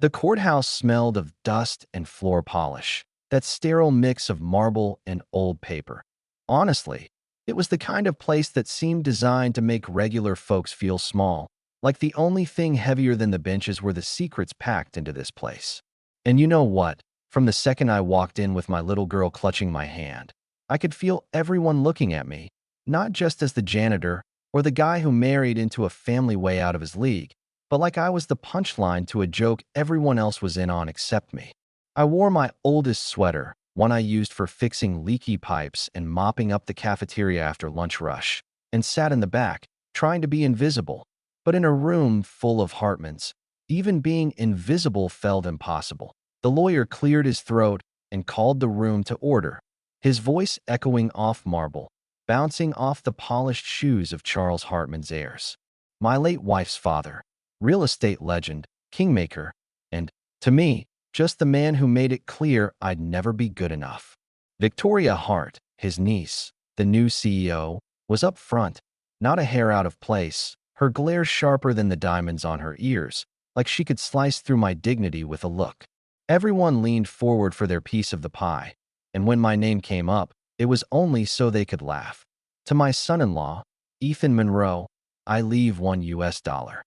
The courthouse smelled of dust and floor polish, that sterile mix of marble and old paper. Honestly, it was the kind of place that seemed designed to make regular folks feel small, like the only thing heavier than the benches were the secrets packed into this place. And you know what? From the second I walked in with my little girl clutching my hand, I could feel everyone looking at me, not just as the janitor or the guy who married into a family way out of his league, but like I was the punchline to a joke everyone else was in on except me. I wore my oldest sweater, one I used for fixing leaky pipes and mopping up the cafeteria after lunch rush, and sat in the back, trying to be invisible. But in a room full of Hartmans, even being invisible felt impossible. The lawyer cleared his throat and called the room to order, his voice echoing off marble, bouncing off the polished shoes of Charles Hartman's heirs. My late wife's father, real estate legend, kingmaker, and, to me, just the man who made it clear I'd never be good enough. Victoria Hart, his niece, the new CEO, was up front, not a hair out of place, her glare sharper than the diamonds on her ears, like she could slice through my dignity with a look. Everyone leaned forward for their piece of the pie, and when my name came up, it was only so they could laugh. To my son-in-law, Ethan Monroe, I leave $1.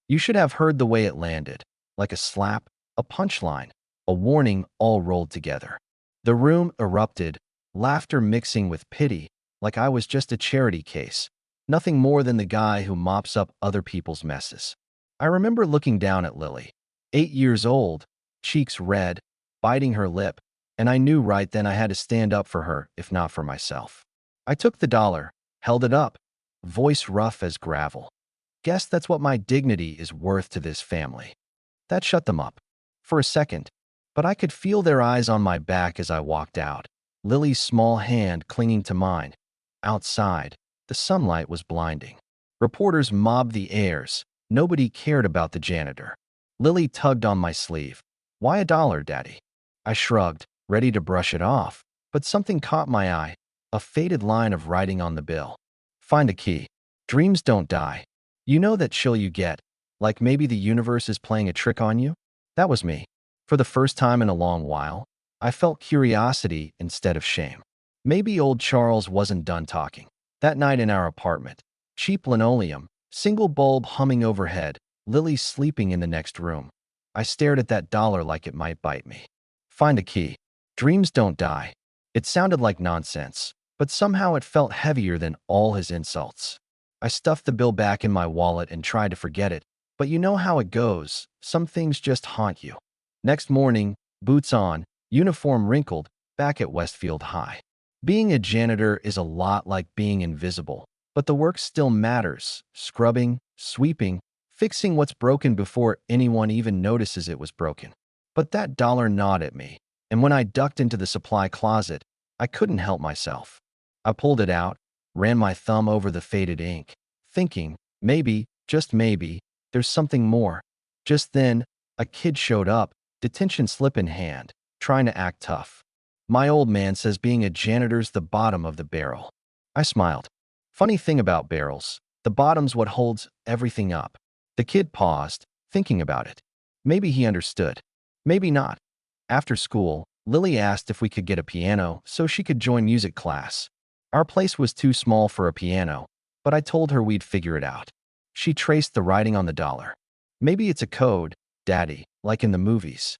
You should have heard the way it landed, like a slap, a punchline, a warning all rolled together. The room erupted, laughter mixing with pity, like I was just a charity case, nothing more than the guy who mops up other people's messes. I remember looking down at Lily, 8 years old, cheeks red, biting her lip, and I knew right then I had to stand up for her, if not for myself. I took the dollar, held it up, voice rough as gravel. Guess that's what my dignity is worth to this family. That shut them up. For a second, but I could feel their eyes on my back as I walked out, Lily's small hand clinging to mine. Outside, the sunlight was blinding. Reporters mobbed the airs. Nobody cared about the janitor. Lily tugged on my sleeve. "Why $1, Daddy?" I shrugged, ready to brush it off, but something caught my eye, a faded line of writing on the bill. "Find a key. Dreams don't die. You know that chill you get, like maybe the universe is playing a trick on you?" That was me. For the first time in a long while, I felt curiosity instead of shame. Maybe old Charles wasn't done talking. That night in our apartment, cheap linoleum, single bulb humming overhead, Lily sleeping in the next room. I stared at that dollar like it might bite me. Find a key. Dreams don't die. It sounded like nonsense, but somehow it felt heavier than all his insults. I stuffed the bill back in my wallet and tried to forget it, but you know how it goes. Some things just haunt you. Next morning, boots on, uniform wrinkled, back at Westfield High. Being a janitor is a lot like being invisible, but the work still matters. Scrubbing, sweeping, fixing what's broken before anyone even notices it was broken. But that dollar gnawed at me, and when I ducked into the supply closet, I couldn't help myself. I pulled it out, ran my thumb over the faded ink, thinking, maybe, just maybe, there's something more. Just then, a kid showed up, detention slip in hand, trying to act tough. My old man says being a janitor's the bottom of the barrel. I smiled. Funny thing about barrels, the bottom's what holds everything up. The kid paused, thinking about it. Maybe he understood. Maybe not. After school, Lily asked if we could get a piano so she could join music class. Our place was too small for a piano, but I told her we'd figure it out. She traced the writing on the dollar. Maybe it's a code, Daddy, like in the movies.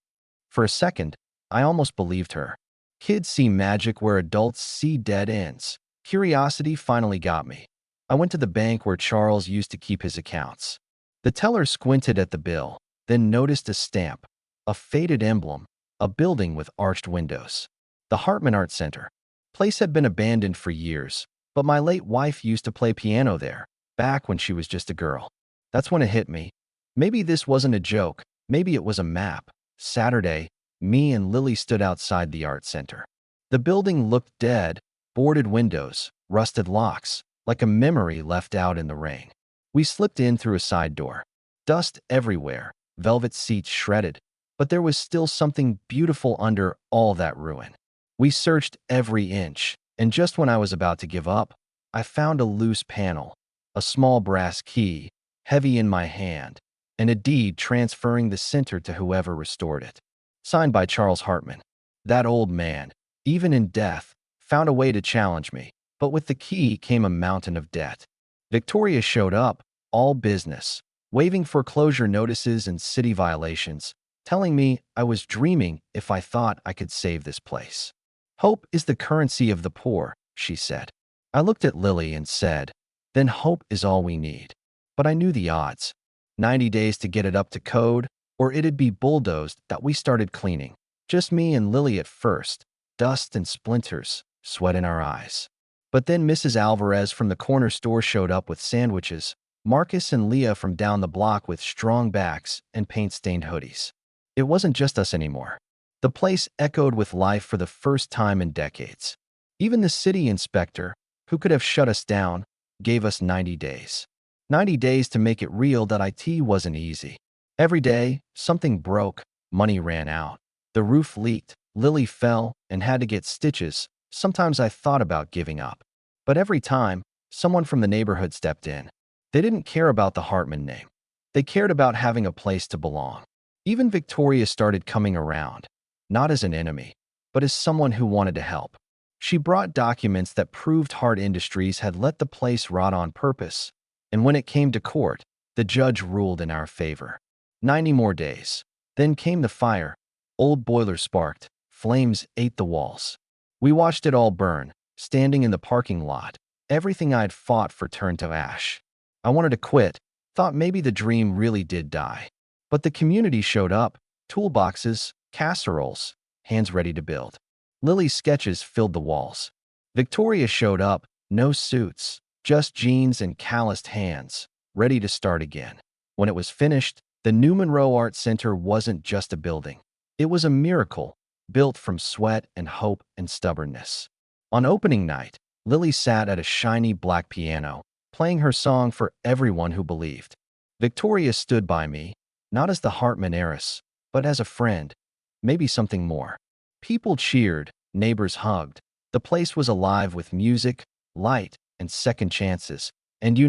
For a second, I almost believed her. Kids see magic where adults see dead ends. Curiosity finally got me. I went to the bank where Charles used to keep his accounts. The teller squinted at the bill, then noticed a stamp, a faded emblem, a building with arched windows. The Hartman Art Center. Place had been abandoned for years, but my late wife used to play piano there, back when she was just a girl. That's when it hit me. Maybe this wasn't a joke, maybe it was a map. Saturday, me and Lily stood outside the art center. The building looked dead, boarded windows, rusted locks, like a memory left out in the rain. We slipped in through a side door. Dust everywhere, velvet seats shredded, but there was still something beautiful under all that ruin. We searched every inch, and just when I was about to give up, I found a loose panel, a small brass key, heavy in my hand. and a deed transferring the center to whoever restored it. Signed by Charles Hartman. That old man, even in death, found a way to challenge me, but with the key came a mountain of debt. Victoria showed up, all business, waving foreclosure notices and city violations, telling me I was dreaming if I thought I could save this place. Hope is the currency of the poor, she said. I looked at Lily and said, then hope is all we need. But I knew the odds. 90 days to get it up to code, or it'd be bulldozed that we started cleaning. Just me and Lily at first, dust and splinters, sweat in our eyes. But then Mrs. Alvarez from the corner store showed up with sandwiches, Marcus and Leah from down the block with strong backs and paint-stained hoodies. It wasn't just us anymore. The place echoed with life for the first time in decades. Even the city inspector, who could have shut us down, gave us 90 days. 90 days to make it real that IT wasn't easy. Every day, something broke, money ran out. The roof leaked, Lily fell, and had to get stitches. Sometimes I thought about giving up. But every time, someone from the neighborhood stepped in. They didn't care about the Hartman name. They cared about having a place to belong. Even Victoria started coming around, not as an enemy, but as someone who wanted to help. She brought documents that proved Hart Industries had let the place rot on purpose, and when it came to court, the judge ruled in our favor. 90 more days. Then came the fire. Old boiler sparked. Flames ate the walls. We watched it all burn, standing in the parking lot. Everything I'd fought for turned to ash. I wanted to quit, thought maybe the dream really did die. But the community showed up, toolboxes, casseroles, hands ready to build. Lily's sketches filled the walls. Victoria showed up, no suits, just jeans and calloused hands, ready to start again. When it was finished, the New Monroe Art Center wasn't just a building. It was a miracle, built from sweat and hope and stubbornness. On opening night, Lily sat at a shiny black piano, playing her song for everyone who believed. Victoria stood by me, not as the Hartman heiress, but as a friend, maybe something more. People cheered, neighbors hugged. The place was alive with music, light, and second chances. And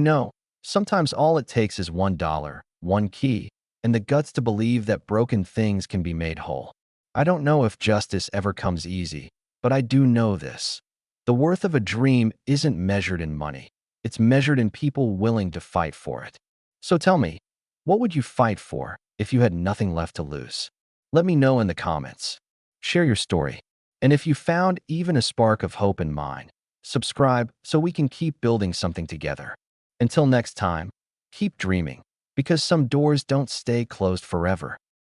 sometimes all it takes is $1, one key, and the guts to believe that broken things can be made whole. I don't know if justice ever comes easy, but I do know this. The worth of a dream isn't measured in money. It's measured in people willing to fight for it. So tell me, what would you fight for if you had nothing left to lose? Let me know in the comments. Share your story. And if you found even a spark of hope in mine, subscribe so we can keep building something together. Until next time, keep dreaming, because some doors don't stay closed forever.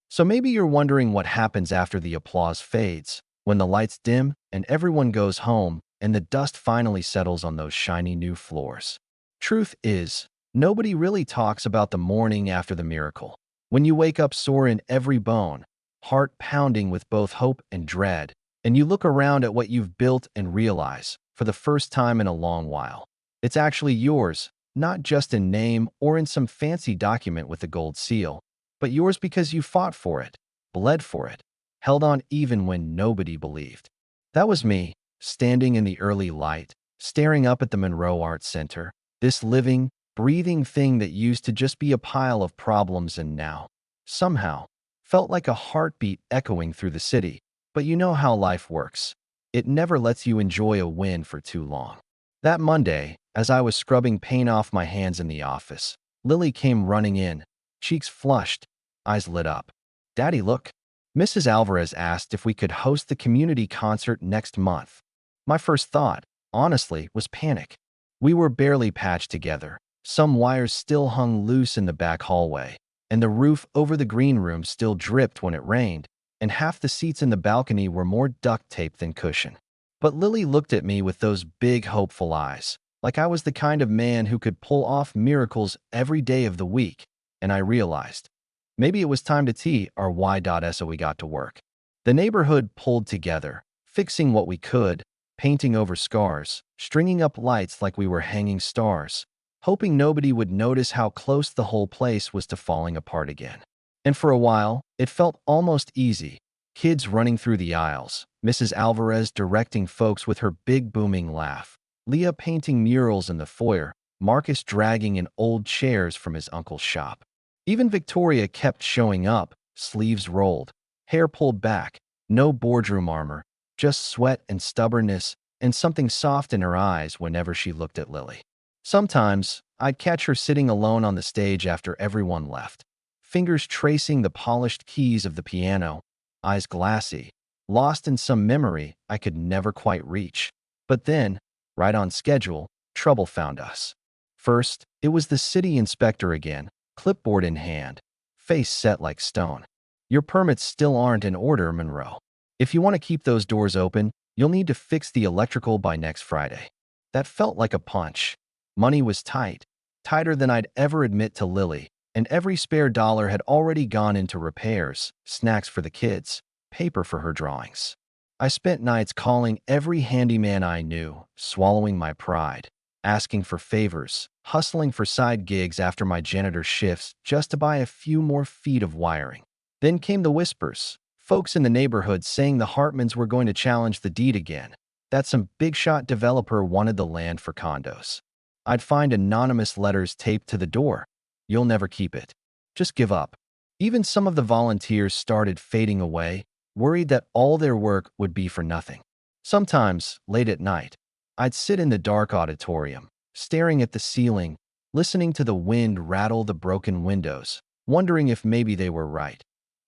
So maybe you're wondering what happens after the applause fades, when the lights dim and everyone goes home and the dust finally settles on those shiny new floors. Truth is, nobody really talks about the morning after the miracle. When you wake up sore in every bone, heart pounding with both hope and dread, and you look around at what you've built and realize, for the first time in a long while, it's actually yours, not just in name or in some fancy document with a gold seal, but yours because you fought for it, bled for it, held on even when nobody believed. That was me, standing in the early light, staring up at the Monroe Art Center, this living, breathing thing that used to just be a pile of problems and now, somehow, felt like a heartbeat echoing through the city. But you know how life works. It never lets you enjoy a win for too long. That Monday, as I was scrubbing paint off my hands in the office, Lily came running in, cheeks flushed, eyes lit up. "Daddy, look." Mrs. Alvarez asked if we could host the community concert next month. My first thought, honestly, was panic. We were barely patched together. Some wires still hung loose in the back hallway, and the roof over the green room still dripped when it rained, and half the seats in the balcony were more duct tape than cushion. But Lily looked at me with those big, hopeful eyes, like I was the kind of man who could pull off miracles every day of the week, and I realized, maybe it was time to tee our Y.S. so we got to work. The neighborhood pulled together, fixing what we could, painting over scars, stringing up lights like we were hanging stars, hoping nobody would notice how close the whole place was to falling apart again. And for a while, it felt almost easy. Kids running through the aisles, Mrs. Alvarez directing folks with her big booming laugh, Leah painting murals in the foyer, Marcus dragging in old chairs from his uncle's shop. Even Victoria kept showing up, sleeves rolled, hair pulled back, no boardroom armor, just sweat and stubbornness and something soft in her eyes whenever she looked at Lily. Sometimes, I'd catch her sitting alone on the stage after everyone left, fingers tracing the polished keys of the piano, eyes glassy, lost in some memory I could never quite reach. But then, right on schedule, trouble found us. First, it was the city inspector again, clipboard in hand, face set like stone. Your permits still aren't in order, Monroe. If you want to keep those doors open, you'll need to fix the electrical by next Friday. That felt like a punch. Money was tight, tighter than I'd ever admit to Lily, and every spare dollar had already gone into repairs, snacks for the kids, paper for her drawings. I spent nights calling every handyman I knew, swallowing my pride, asking for favors, hustling for side gigs after my janitor shifts just to buy a few more feet of wiring. Then came the whispers, folks in the neighborhood saying the Hartmans were going to challenge the deed again, that some big-shot developer wanted the land for condos. I'd find anonymous letters taped to the door. You'll never keep it. Just give up. Even some of the volunteers started fading away, worried that all their work would be for nothing. Sometimes, late at night, I'd sit in the dark auditorium, staring at the ceiling, listening to the wind rattle the broken windows, wondering if maybe they were right.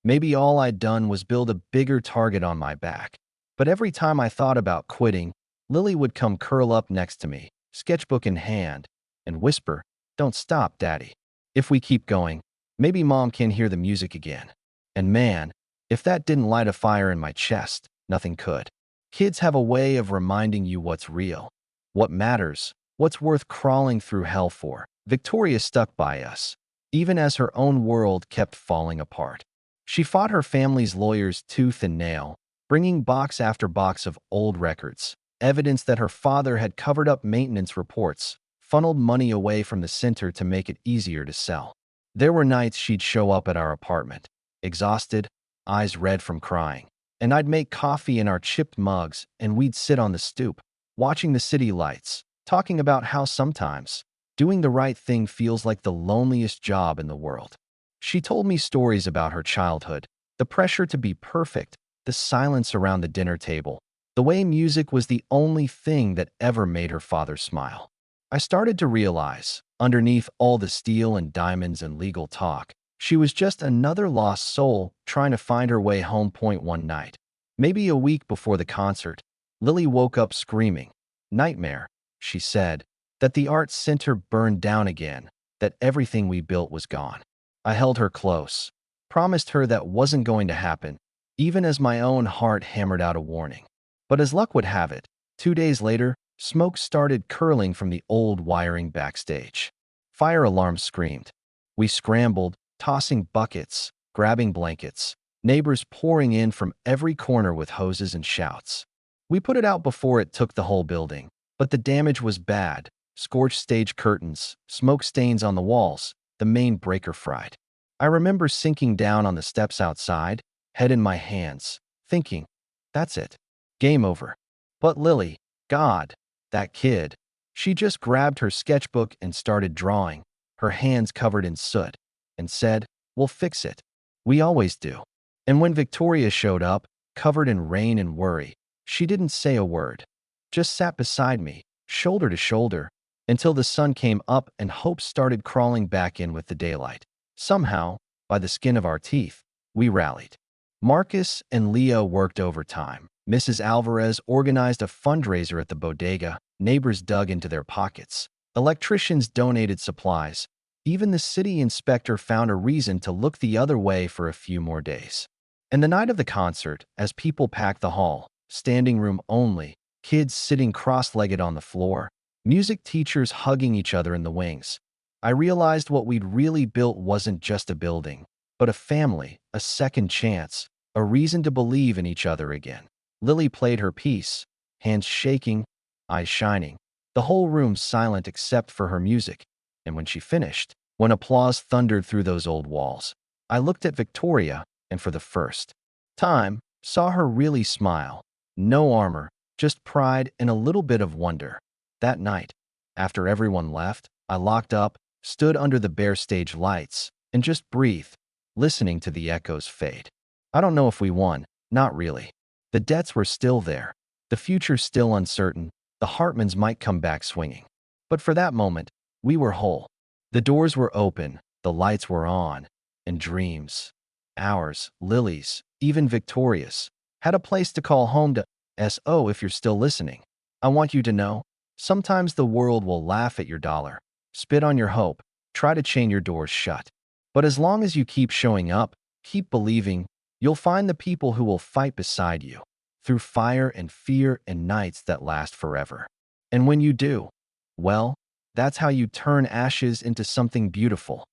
Maybe all I'd done was build a bigger target on my back. But every time I thought about quitting, Lily would come curl up next to me, sketchbook in hand, and whisper, "Don't stop, Daddy. If we keep going, maybe Mom can hear the music again." And man, if that didn't light a fire in my chest, nothing could. Kids have a way of reminding you what's real, what matters, what's worth crawling through hell for. Victoria stuck by us, even as her own world kept falling apart. She fought her family's lawyers tooth and nail, bringing box after box of old records, evidence that her father had covered up maintenance reports, funneled money away from the center to make it easier to sell. There were nights she'd show up at our apartment, exhausted, eyes red from crying, and I'd make coffee in our chipped mugs and we'd sit on the stoop, watching the city lights, talking about how sometimes doing the right thing feels like the loneliest job in the world. She told me stories about her childhood, the pressure to be perfect, the silence around the dinner table, the way music was the only thing that ever made her father smile. I started to realize, underneath all the steel and diamonds and legal talk, she was just another lost soul trying to find her way home. One night, maybe a week before the concert, Lily woke up screaming, "Nightmare," she said, that the art center burned down again, that everything we built was gone. I held her close, promised her that wasn't going to happen, even as my own heart hammered out a warning. But as luck would have it, 2 days later, smoke started curling from the old wiring backstage. Fire alarms screamed. We scrambled, tossing buckets, grabbing blankets, neighbors pouring in from every corner with hoses and shouts. We put it out before it took the whole building, but the damage was bad. Scorched stage curtains, smoke stains on the walls, the main breaker fried. I remember sinking down on the steps outside, head in my hands, thinking, that's it. Game over. But Lily, God, that kid, she just grabbed her sketchbook and started drawing, her hands covered in soot, and said, "We'll fix it. We always do." And when Victoria showed up, covered in rain and worry, she didn't say a word, just sat beside me, shoulder to shoulder, until the sun came up and hope started crawling back in with the daylight. Somehow, by the skin of our teeth, we rallied. Marcus and Leo worked overtime. Mrs. Alvarez organized a fundraiser at the bodega. Neighbors dug into their pockets. Electricians donated supplies. Even the city inspector found a reason to look the other way for a few more days. And the night of the concert, as people packed the hall, standing room only, kids sitting cross-legged on the floor, music teachers hugging each other in the wings, I realized what we'd really built wasn't just a building, but a family, a second chance, a reason to believe in each other again. Lily played her piece, hands shaking, eyes shining, the whole room silent except for her music. And when she finished, when applause thundered through those old walls, I looked at Victoria and for the first time saw her really smile. No armor, just pride and a little bit of wonder. That night, after everyone left, I locked up, stood under the bare stage lights, and just breathe, listening to the echoes fade. I don't know if we won, not really. The debts were still there, the future still uncertain, the Hartmans might come back swinging. But for that moment, we were whole. The doors were open, the lights were on, and dreams, ours, Lily's, even Victoria's, had a place to call home to. So if you're still listening, I want you to know, sometimes the world will laugh at your dollar, spit on your hope, try to chain your doors shut. But as long as you keep showing up, keep believing, you'll find the people who will fight beside you, through fire and fear and nights that last forever. And when you do, well, that's how you turn ashes into something beautiful.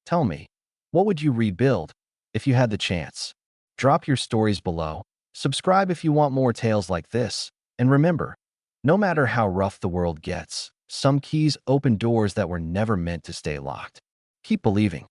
Tell me, what would you rebuild if you had the chance? Drop your stories below. Subscribe if you want more tales like this. And remember, no matter how rough the world gets, some keys open doors that were never meant to stay locked. Keep believing.